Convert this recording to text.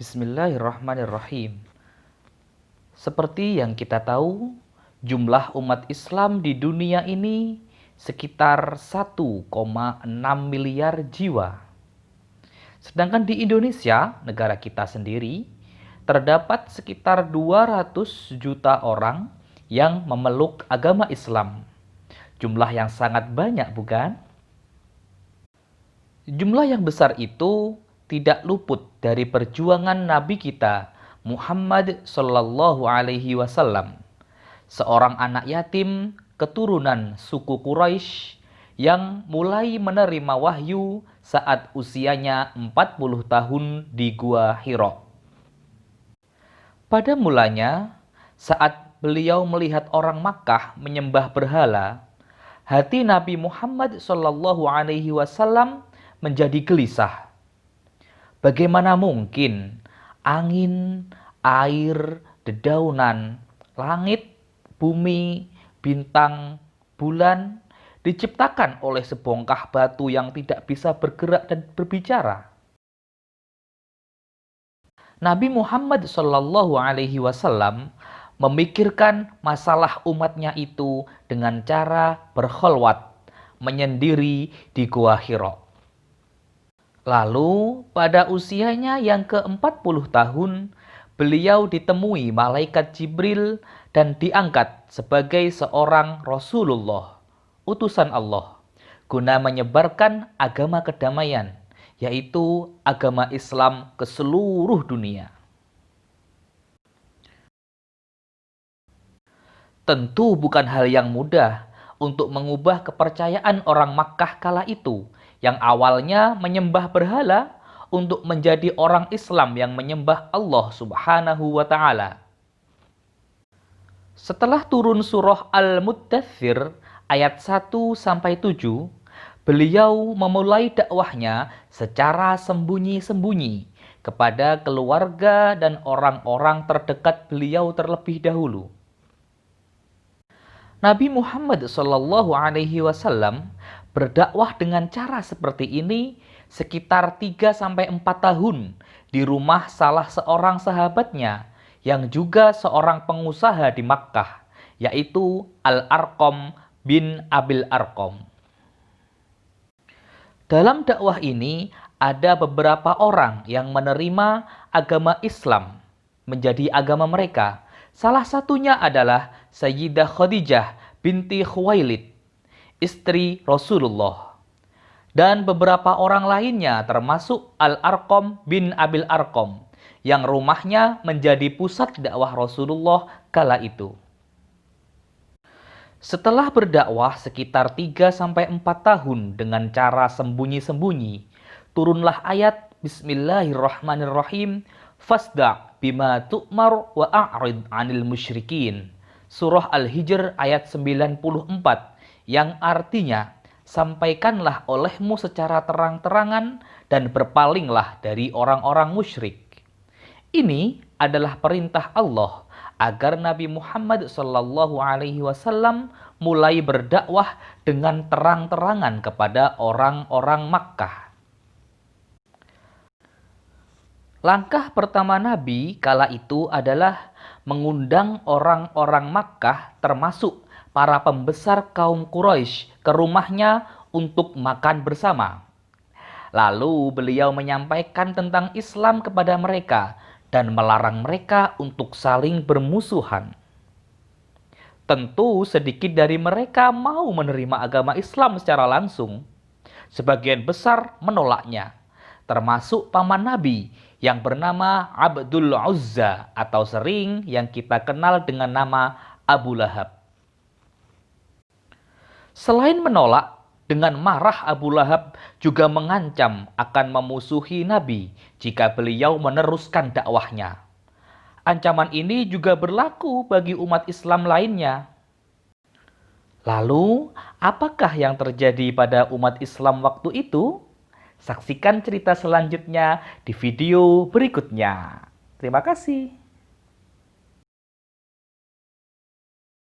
Bismillahirrahmanirrahim. Seperti yang kita tahu, jumlah umat Islam di dunia ini sekitar 1,6 miliar jiwa. Sedangkan di Indonesia, negara kita sendiri, terdapat sekitar 200 juta orang yang memeluk agama Islam. Jumlah yang sangat banyak, bukan? Jumlah yang besar itu tidak luput dari perjuangan Nabi kita Muhammad Sallallahu Alaihi Wasallam, seorang anak yatim keturunan suku Quraisy yang mulai menerima wahyu saat usianya 40 tahun di Gua Hira. Pada mulanya, saat beliau melihat orang Makkah menyembah berhala, hati Nabi Muhammad Sallallahu Alaihi Wasallam menjadi gelisah. Bagaimana mungkin angin, air, dedaunan, langit, bumi, bintang, bulan diciptakan oleh sebongkah batu yang tidak bisa bergerak dan berbicara? Nabi Muhammad Shallallahu Alaihi Wasallam memikirkan masalah umatnya itu dengan cara berkholwat, menyendiri di Gua Hira. Lalu pada usianya yang ke-40 tahun, beliau ditemui malaikat Jibril dan diangkat sebagai seorang Rasulullah, utusan Allah, guna menyebarkan agama kedamaian, yaitu agama Islam ke seluruh dunia. Tentu bukan hal yang mudah untuk mengubah kepercayaan orang Makkah kala itu, yang awalnya menyembah berhala, untuk menjadi orang Islam yang menyembah Allah Subhanahu wa Ta'ala. Setelah turun surah Al-Muddathir ayat 1-7, beliau memulai dakwahnya secara sembunyi-sembunyi kepada keluarga dan orang-orang terdekat beliau terlebih dahulu. Nabi Muhammad Shallallahu Alaihi Wasallam berdakwah dengan cara seperti ini sekitar 3-4 tahun di rumah salah seorang sahabatnya yang juga seorang pengusaha di Makkah, yaitu Al-Arqam bin Abil Arqam. Dalam dakwah ini ada beberapa orang yang menerima agama Islam menjadi agama mereka. Salah satunya adalah Sayyidah Khadijah binti Khuwailid, istri Rasulullah. Dan beberapa orang lainnya termasuk Al-Arqam bin Abil Arqam, yang rumahnya menjadi pusat dakwah Rasulullah kala itu. Setelah berdakwah sekitar 3-4 tahun dengan cara sembunyi-sembunyi, turunlah ayat Bismillahirrahmanirrahim, Fasda' bima tu'mar wa a'rid 'anil musyrikin. Surah Al-Hijr ayat 94, yang artinya, sampaikanlah olehmu secara terang-terangan dan berpalinglah dari orang-orang musyrik. Ini adalah perintah Allah agar Nabi Muhammad Shallallahu Alaihi Wasallam mulai berdakwah dengan terang-terangan kepada orang-orang Makkah. Langkah pertama Nabi kala itu adalah mengundang orang-orang Makkah termasuk para pembesar kaum Quraisy ke rumahnya untuk makan bersama. Lalu beliau menyampaikan tentang Islam kepada mereka dan melarang mereka untuk saling bermusuhan. Tentu sedikit dari mereka mau menerima agama Islam secara langsung. Sebagian besar menolaknya, termasuk paman Nabi yang bernama Abdul Uzza atau sering yang kita kenal dengan nama Abu Lahab. Selain menolak, dengan marah Abu Lahab juga mengancam akan memusuhi Nabi jika beliau meneruskan dakwahnya. Ancaman ini juga berlaku bagi umat Islam lainnya. Lalu, apakah yang terjadi pada umat Islam waktu itu? Saksikan cerita selanjutnya di video berikutnya. Terima kasih.